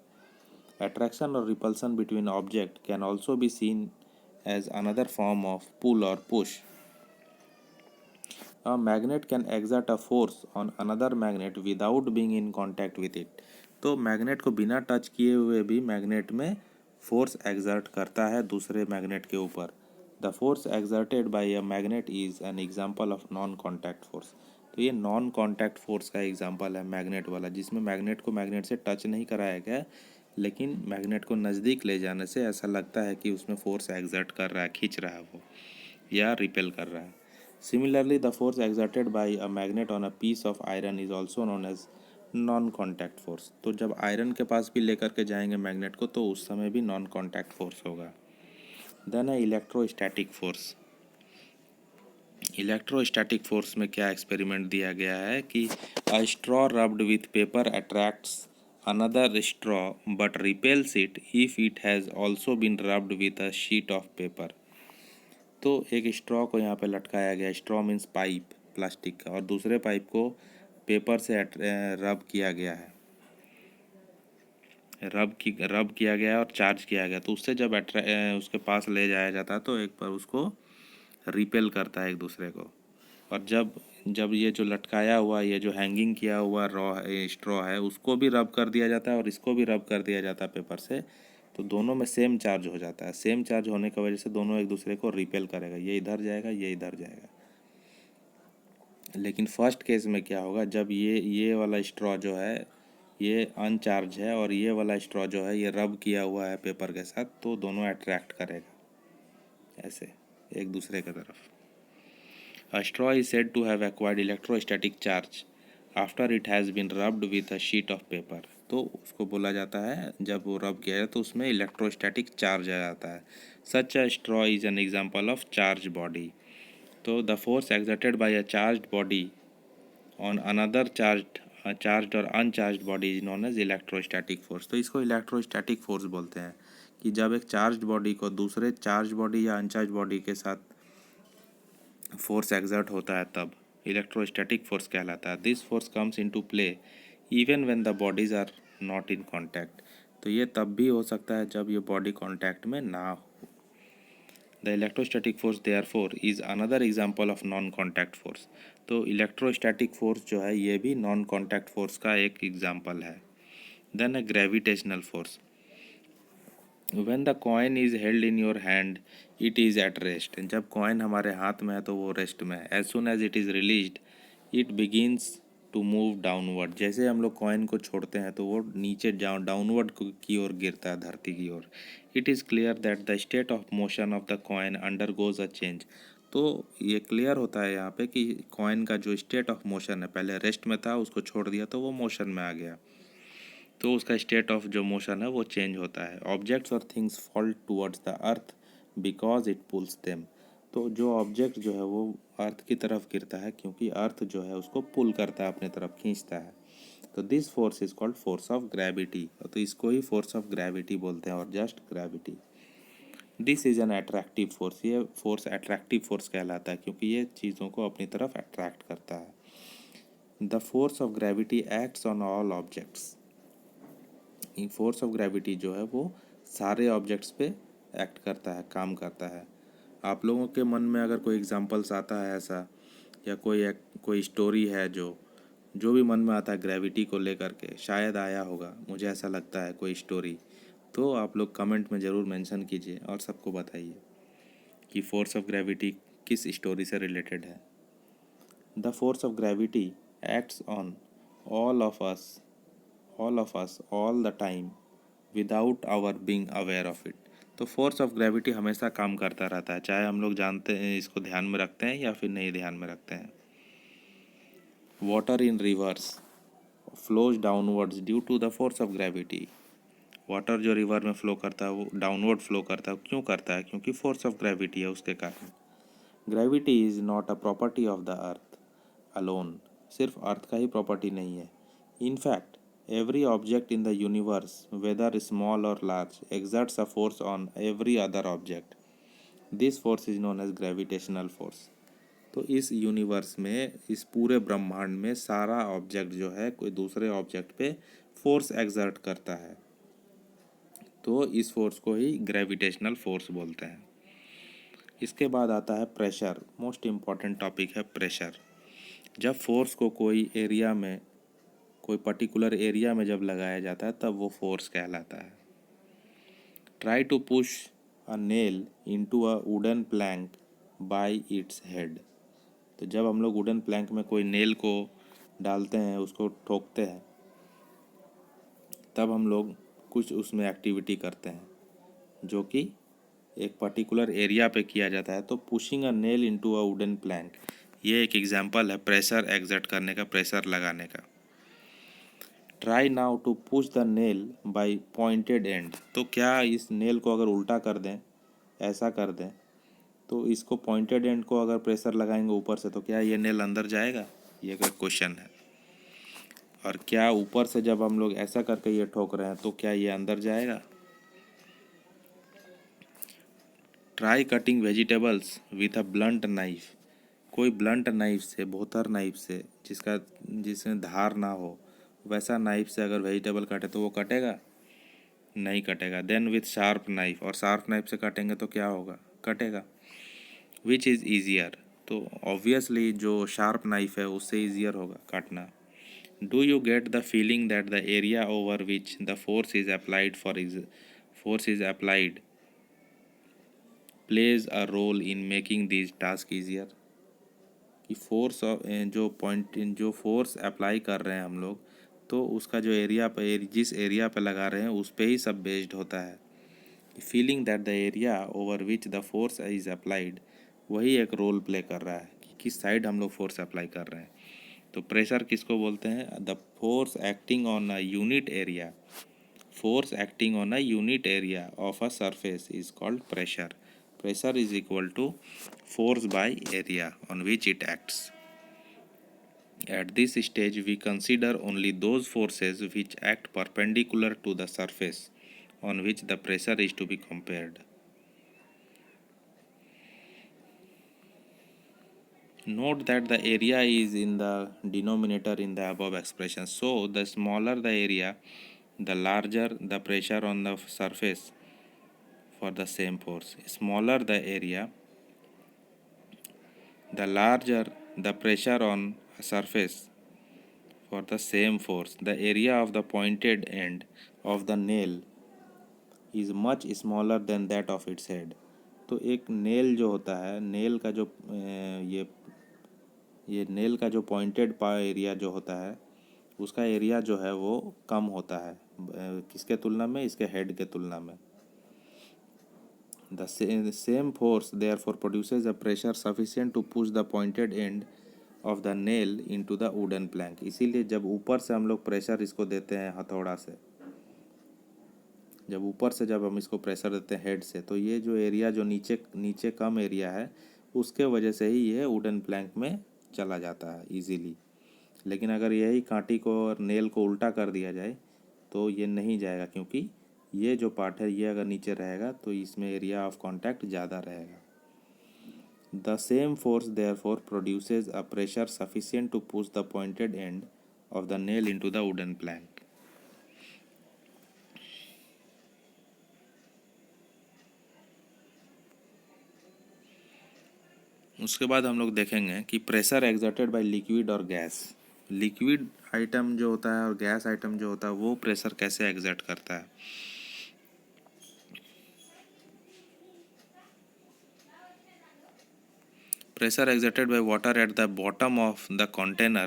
Attraction or repulsion between object can also be seen as another form of pull or push. A magnet can exert a force on another magnet without being in contact with it. तो magnet को बिना touch किए हुए भी magnet में force exert करता है दूसरे मैग्नेट के ऊपर। The force exerted by a magnet is an example of non contact force. तो ये नॉन कॉन्टैक्ट फोर्स का एग्जांपल है मैग्नेट वाला, जिसमें मैग्नेट को मैग्नेट से टच नहीं कराया गया, लेकिन मैग्नेट को नज़दीक ले जाने से ऐसा लगता है कि उसमें फोर्स एक्सर्ट कर रहा है, खींच रहा है वो, या रिपेल कर रहा है। Similarly, the force exerted by a magnet on a piece of iron is also known as non contact force. तो जब आयरन के पास भी लेकर के जाएंगे मैग्नेट को, तो उस समय भी नॉन कॉन्टैक्ट फोर्स होगा। देन है इलेक्ट्रोस्टैटिक फोर्स। इलेक्ट्रोस्टैटिक फोर्स में क्या एक्सपेरिमेंट दिया गया है कि a straw rubbed with paper attracts another straw but repels it if it has also been rubbed with a sheet of paper. तो एक स्ट्रॉ को यहाँ पे लटकाया गया, स्ट्रॉ मीन्स पाइप प्लास्टिक का, और दूसरे पाइप को पेपर से रब किया गया है, रब किया गया और चार्ज किया गया। तो उससे जब उसके पास ले जाया जाता है तो एक बार उसको रिपेल करता है एक दूसरे को। और जब जब ये जो लटकाया हुआ, ये जो हैंगिंग किया हुआ स्ट्रॉ है, उसको भी रब कर दिया जाता है और इसको भी रब कर दिया जाता है पेपर से, तो दोनों में सेम चार्ज हो जाता है। सेम चार्ज होने की वजह से दोनों एक दूसरे को रिपेल करेगा, ये इधर जाएगा, ये इधर जाएगा। लेकिन फर्स्ट केस में क्या होगा, जब ये वाला स्ट्रॉ जो है ये अनचार्ज है और ये वाला स्ट्रॉ जो है ये रब किया हुआ है पेपर के साथ, तो दोनों अट्रैक्ट करेगा ऐसे एक दूसरे की तरफ। A straw is said to have acquired electrostatic charge after it has been rubbed with a sheet of paper। तो उसको बोला जाता है, जब वो रब किया है तो उसमें इलेक्ट्रोस्टैटिक चार्ज आ जाता है। Such a straw is an example of charged body। तो the force exerted by a charged body on another charged और uncharged body is known as electrostatic force। तो इसको इलेक्ट्रोस्टैटिक फोर्स बोलते हैं कि जब एक चार्ज बॉडी को दूसरे चार्ज बॉडी या अनचार्ज बॉडी के साथ फोर्स एक्सर्ट होता है तब इलेक्ट्रोस्टैटिक फोर्स कहलाता है। This force comes into play even when the bodies are not in contact. तो ये तब भी हो सकता है जब ये बॉडी कांटेक्ट में ना हो। The electrostatic force therefore is another example of non contact force. तो इलेक्ट्रोस्टैटिक फोर्स जो है ये भी नॉन कॉन्टैक्ट फोर्स का एक एग्जांपल है। देन है gravitational force. When the coin is held in your hand, it is at rest। जब कॉइन हमारे हाथ में है तो वो रेस्ट में है। As soon as it is released, it begins to move downward। जैसे हम लोग कॉइन को छोड़ते हैं तो वो नीचे डाउनवर्ड की ओर गिरता है, धरती की ओर। It is clear that the state of motion of the coin undergoes a change। तो ये क्लियर होता है यहाँ पे कि कॉइन का जो स्टेट ऑफ मोशन है, पहले रेस्ट में था, उसको छोड़ दिया तो वो मोशन में आ गया, तो उसका स्टेट ऑफ जो मोशन है वो चेंज होता है। ऑब्जेक्ट्स और things fall towards the earth because it pools them. तो जो ऑब्जेक्ट जो है वो अर्थ की तरफ गिरता है क्योंकि अर्थ जो है उसको पुल करता है, अपने तरफ खींचता है। तो this force is called force of gravity. तो इसको ही फोर्स ऑफ ग्रेविटी बोलते हैं, और just gravity. This is an attractive force. ये फोर्स अट्रैक्टिव फोर्स कहलाता है क्योंकि ये चीज़ों को अपनी तरफ अट्रैक्ट करता है। The force of gravity acts on all objects. Force of gravity जो है वो सारे ऑब्जेक्ट्स पे एक्ट करता है, काम करता है। आप लोगों के मन में अगर कोई एग्जांपल्स आता है ऐसा, या कोई स्टोरी है जो जो भी मन में आता है ग्रेविटी को लेकर के, शायद आया होगा, मुझे ऐसा लगता है कोई स्टोरी, तो आप लोग कमेंट में ज़रूर मेंशन कीजिए और सबको बताइए कि फोर्स ऑफ ग्रेविटी किस स्टोरी से रिलेटेड है। The force of gravity acts on all of us all the time without our being aware of it. तो फोर्स ऑफ ग्रेविटी हमेशा काम करता रहता है, चाहे हम लोग जानते हैं, इसको ध्यान में रखते हैं या फिर नहीं ध्यान में रखते हैं। Water in rivers flows downwards due to the force of gravity. Water जो रिवर में फ्लो करता है वो डाउनवर्ड फ्लो करता है, क्यों करता है? क्योंकि फोर्स ऑफ ग्रेविटी है उसके कारण। Gravity is not a property of the earth alone. सिर्फ अर्थ का ही प्रॉपर्टी नहीं है। In fact every object in the universe, whether small or large, exerts a force on every other object. This force is known as gravitational force. तो इस universe में, इस पूरे ब्रह्मांड में सारा ऑब्जेक्ट जो है कोई दूसरे ऑब्जेक्ट पे फोर्स एक्सर्ट करता है, तो इस फोर्स को ही ग्रेविटेशनल फोर्स बोलते हैं। इसके बाद आता है प्रेशर। मोस्ट इम्पॉर्टेंट टॉपिक है प्रेशर। जब फोर्स को कोई पर्टिकुलर एरिया में जब लगाया जाता है तब वो फोर्स कहलाता है। Try to push a nail into a wooden plank by its head. तो जब हम लोग वुडन प्लैंक में कोई नेल को डालते हैं, उसको ठोकते हैं, तब हम लोग कुछ उसमें एक्टिविटी करते हैं जो कि एक पर्टिकुलर एरिया पे किया जाता है। तो pushing a nail into a wooden Planck, ये एक एग्जांपल है प्रेशर एक्सर्ट करने का, प्रेशर लगाने का। Try now to push the nail by pointed end. तो क्या इस नेल को अगर उल्टा कर दें, ऐसा कर दें, तो इसको पॉइंटेड एंड को अगर प्रेशर लगाएंगे ऊपर से, तो क्या ये नेल अंदर जाएगा? ये एक क्वेश्चन है। और क्या ऊपर से जब हम लोग ऐसा करके ये ठोक रहे हैं तो क्या ये अंदर जाएगा? Try cutting vegetables with a blunt knife. कोई ब्लंट नाइफ से, बोहतर नाइफ से, जिसमें धार ना हो, वैसा नाइफ से अगर वेजिटेबल काटे तो वो कटेगा? नहीं कटेगा। देन विथ शार्प नाइफ, और शार्प नाइफ से काटेंगे तो क्या होगा? कटेगा। Which is easier? तो ऑब्वियसली जो शार्प नाइफ है उससे ईजियर होगा काटना। Do you get the feeling that the area over which the force is applied plays a role in making this task easier? कि जो फोर्स अप्लाई कर रहे हैं हम लोग, तो उसका जो जिस एरिया पे लगा रहे हैं उस पे ही सब बेस्ड होता है। Feeling that the area over which the force is applied, वही एक रोल प्ले कर रहा है कि किस साइड हम लोग फोर्स अप्लाई कर रहे हैं। तो प्रेशर किसको बोलते हैं? The force acting on a unit area. Force acting on a unit area of a surface is called pressure. Pressure is equal to force by area on which it acts. At this stage, we consider only those forces which act perpendicular to the surface on which the pressure is to be compared. Note that the area is in the denominator in the above expression. So, the smaller the area, the larger the pressure on the surface for the same force. Smaller the area, the larger the pressure on a surface for the same force. The area of the pointed end of the nail is much smaller than that of its head. तो एक nail जो होता है, nail का जो ये nail का जो पॉइंटेड एरिया जो होता है, उसका एरिया जो है वो कम होता है किसके तुलना में? इसके हेड के तुलना में। The same force therefore produces a pressure sufficient to push the pointed end of the nail into the wooden plank. इसीलिए जब ऊपर से हम लोग प्रेशर इसको देते हैं हथौड़ा से, जब हम इसको प्रेशर देते हैं हेड से, तो ये जो एरिया जो नीचे नीचे कम एरिया है उसके वजह से ही ये वुडन प्लैंक में चला जाता है इजीली। लेकिन अगर यही कांटी को और नेल को उल्टा कर दिया जाए तो ये नहीं जाएगा, क्योंकि ये जो पार्ट है ये अगर नीचे रहेगा तो इसमें एरिया ऑफ कांटेक्ट ज़्यादा रहेगा। The same force therefore produces a pressure sufficient to push the pointed end of the nail into the wooden plank. उसके बाद हम लोग देखेंगे कि प्रेशर एक्सर्टेड बाय लिक्विड और गैस। लिक्विड आइटम जो होता है और गैस आइटम जो होता है वो प्रेशर कैसे एक्सर्ट करता है। Pressure exerted by water at the bottom of the container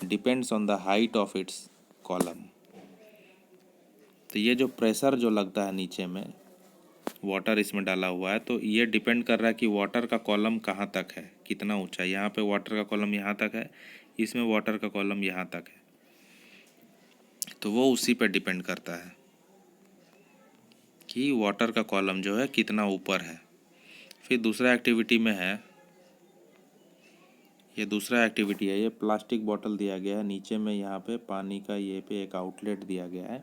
depends on the height of its column. तो ये जो प्रेशर जो लगता है नीचे में, वाटर इसमें डाला हुआ है, तो ये डिपेंड कर रहा है कि वाटर का कॉलम कहाँ तक है, कितना ऊंचा है। यहाँ पे वाटर का कॉलम यहाँ तक है, इसमें वाटर का कॉलम यहाँ तक है, तो वो उसी पे डिपेंड करता है कि वाटर का कॉलम जो है कितना ऊपर है। फिर दूसरा एक्टिविटी में है, ये दूसरा एक्टिविटी है, ये प्लास्टिक बॉटल दिया गया है, नीचे में यहाँ पे पानी का ये पे एक आउटलेट दिया गया है।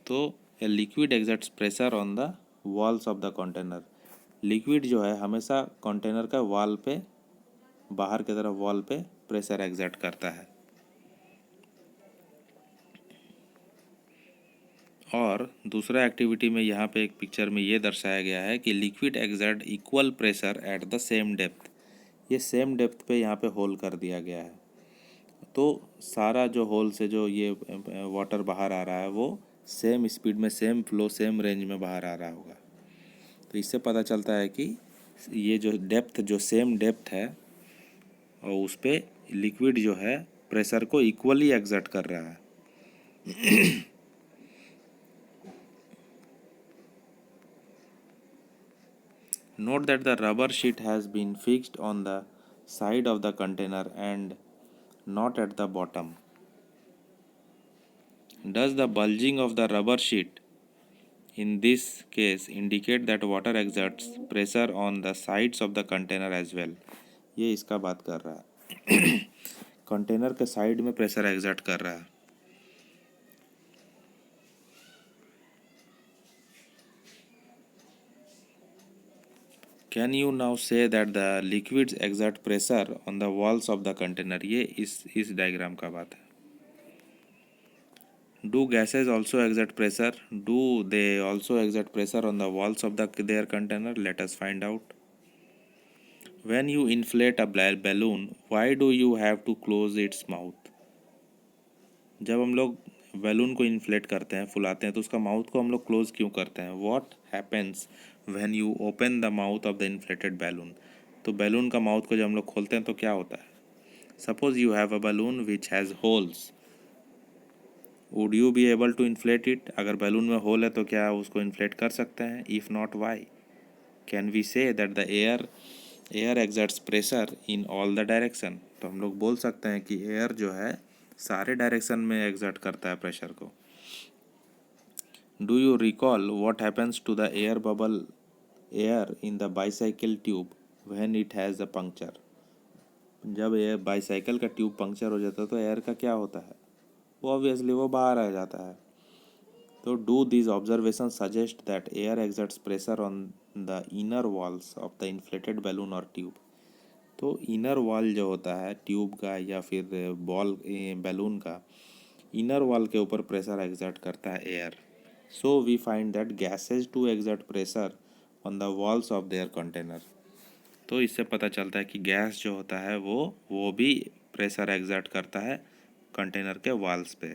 तो a liquid exerts pressure on the walls of the container. Liquid जो है हमेशा कंटेनर का वॉल पे, बाहर की तरफ वॉल पे प्रेशर एक्सर्ट करता है। और दूसरा एक्टिविटी में यहाँ पे एक पिक्चर में ये दर्शाया गया है कि liquid exert equal pressure at the same depth. ये सेम डेप्थ पे यहाँ पे होल कर दिया गया है, तो सारा जो होल से जो ये वाटर बाहर आ रहा है वो सेम स्पीड में, सेम फ्लो, सेम रेंज में बाहर आ रहा होगा। तो इससे पता चलता है कि ये जो डेप्थ, जो सेम डेप्थ है, और उस पे लिक्विड जो है प्रेशर को इक्वली एक्सर्ट कर रहा है। Note that the rubber sheet has been fixed on the side of the container and not at the bottom. Does the bulging of the rubber sheet in this case indicate that water exerts pressure on the sides of the container as well? ये इसका बात कर रहा है। Container के side में pressure exert कर रहा है। Can you now say that the liquids exert pressure on the walls of the container? ये इस डायग्राम का बात है। Do gases also exert pressure? Do they also exert pressure on the walls of their container? Let us find out. When you inflate a balloon, why do you have to close its mouth? जब हम लोग balloon को inflate करते हैं, फुलाते हैं, तो उसका mouth को हम लोग क्लोज क्यों करते हैं? What happens when you open the mouth of the inflated balloon? तो बैलून का माउथ को जब हम लोग खोलते हैं तो क्या होता है? Suppose you have a balloon which has holes. Would you be able to inflate it? अगर बैलून में होल है तो क्या उसको इन्फ्लेट कर सकते हैं? If not, why? Can we say that the air exerts pressure in all the direction? तो हम लोग बोल सकते हैं कि एयर जो है सारे डायरेक्शन में एक्सर्ट करता है प्रेशर को। Do you recall what happens to the air in the bicycle tube when it has a puncture? जब ये बाईसाइकिल का ट्यूब पंक्चर हो जाता है तो एयर का क्या होता है? वो ऑब्वियसली वो बाहर आ जाता है। तो do this observation suggest that air exerts pressure on the inner walls of the inflated balloon और ट्यूब। तो इनर वॉल जो होता है ट्यूब का या फिर बैलून का, इनर वॉल के ऊपर प्रेशर एक्सर्ट करता है air. So we find that gases too exert pressure on the walls of their container. तो इससे पता चलता है कि गैस जो होता है वो भी प्रेशर एक्सर्ट करता है कंटेनर के वॉल्स पे।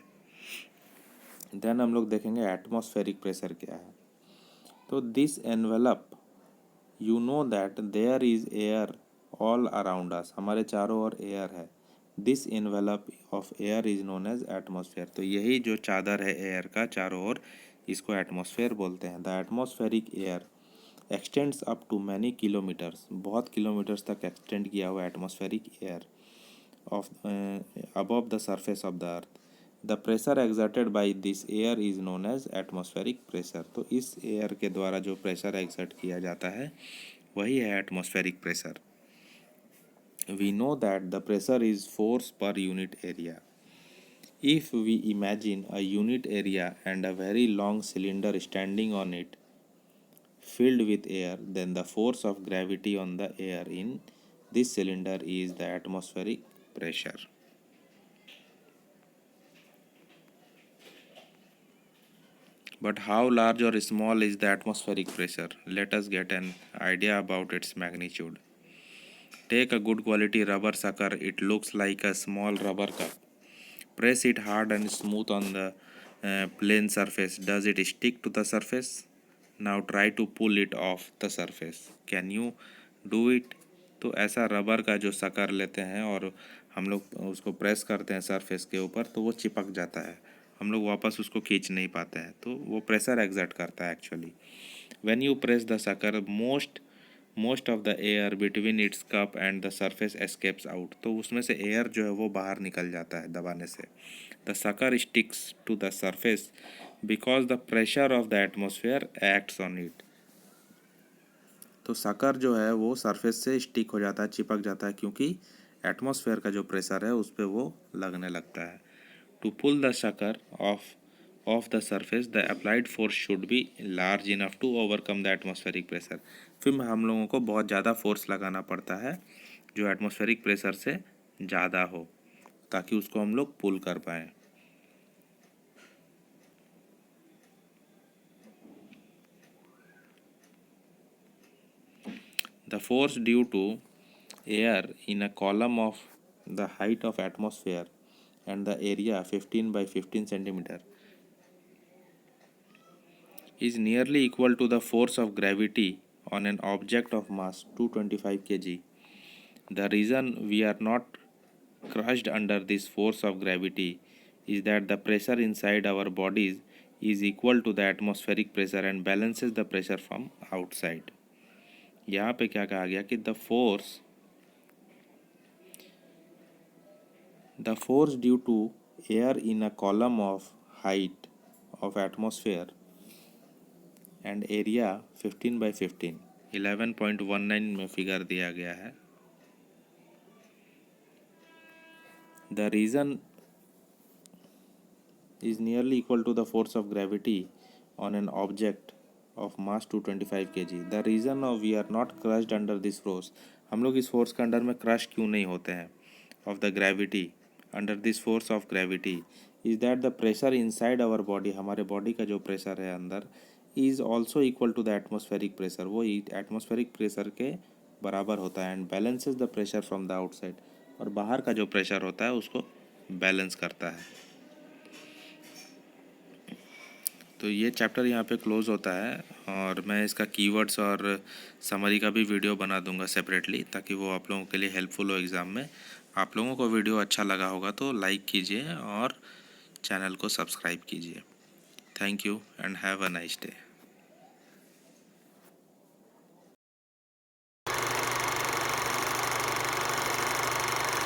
देन हम लोग देखेंगे एटमॉस्फेरिक प्रेशर क्या है। तो this envelope, you know that there is air all around us, हमारे चारों ओर एयर है। This envelope of air is known as atmosphere. तो यही जो चादर है एयर का चारों ओर, इसको एटमॉस्फेयर बोलते हैं। The atmospheric air extends up to many kilometers, बहुत किलोमीटर्स तक एक्सटेंड किया हुआ atmospheric air of above the surface of the earth. The pressure exerted by this air is known as atmospheric pressure. तो इस air के द्वारा जो pressure exert किया जाता है वही है atmospheric pressure. We know that the pressure is force per unit area. If we imagine a unit area and a very long cylinder standing on it, filled with air, then the force of gravity on the air in this cylinder is the atmospheric pressure. But how large or small is the atmospheric pressure? Let us get an idea about its magnitude. Take a good quality rubber sucker. It looks like a small rubber cup. Press it hard and smooth on the plane surface. Does it stick to the surface? Now try to pull it off the surface. Can you do it? तो ऐसा rubber का जो शकर लेते हैं और हम लोग उसको प्रेस करते हैं सरफेस के ऊपर, तो वो चिपक जाता है, हम लोग वापस उसको खींच नहीं पाते हैं, तो वो प्रेशर एग्जर्ट करता है actually. When you press the Shankar, most of the air between its cup and the surface escapes out, तो उसमें से एयर जो है वो बाहर निकल जाता है दबाने से। The sucker sticks to the surface because the pressure of the atmosphere acts on it. तो शकर जो है वो सरफेस से स्टिक हो जाता है, चिपक जाता है, क्योंकि एटमॉस्फेयर का जो प्रेशर है उस पर वो लगने लगता है। To pull the sucker off the surface the applied force should be large enough to overcome the atmospheric pressure. फिर हम लोगों को बहुत ज़्यादा फोर्स लगाना पड़ता है जो एटमॉस्फेरिक प्रेशर से ज़्यादा हो, ताकि उसको हम लोग पुल कर पाएँ। The force due to air in a column of the height of atmosphere and the area 15 by 15 centimeter is nearly equal to the force of gravity on an object of mass 225 kg. The reason we are not crushed under this force of gravity is that the pressure inside our bodies is equal to the atmospheric pressure and balances the pressure from outside. यहाँ पे क्या कहा गया कि the force due to air in a column of height of atmosphere and area 15 by 15 11.19 में figure दिया गया है। The reason is nearly equal to the force of gravity on an object of mass 225 kg. The reason of we are not crushed under this force, हम लोग इस force के under में crush क्यों नहीं होते हैं, of the gravity under this force of gravity is that the pressure inside our body, हमारे बॉडी का जो प्रेशर है अंदर, is also equal to the atmospheric pressure, वो एटमॉस्फेरिक प्रेशर के बराबर होता है, and balances the pressure from the outside, और बाहर का जो प्रेशर होता है उसको बैलेंस करता है। तो ये चैप्टर यहाँ पे क्लोज़ होता है, और मैं इसका कीवर्ड्स और समरी का भी वीडियो बना दूंगा सेपरेटली, ताकि वो आप लोगों के लिए हेल्पफुल हो एग्ज़ाम में। आप लोगों को वीडियो अच्छा लगा होगा तो लाइक कीजिए और चैनल को सब्सक्राइब कीजिए। Thank you and have a nice day.